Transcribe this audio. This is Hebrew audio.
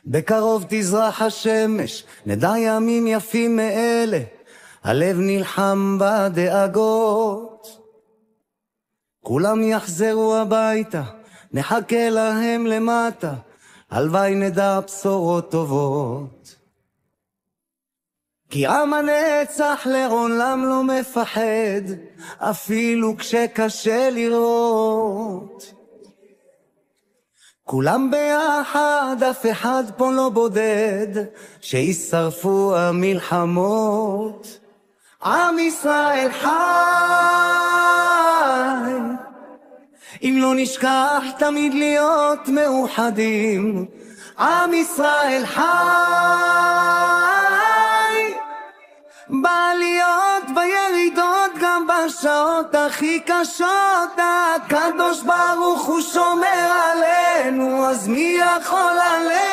בקרוב תזרח השמש, נדע ימים יפים מאלה, הלב נלחם בדאגות. כולם יחזרו הביתה, נחכה להם למטה, הלוואי נדע בשורות טובות. כי עם הנצח לעולם לא מפחד, אפילו כשקשה לראות. כולם ביחד, אף אחד פה לא בודד, שישרפו המלחמות. עם ישראל חי, אם לא נשכח תמיד להיות מאוחדים. עם ישראל חי, בעליות בירידות, גם בשעות הכי קשות, הקדוש ברוך הוא שומר עלינו, אז מי יכול עלינו?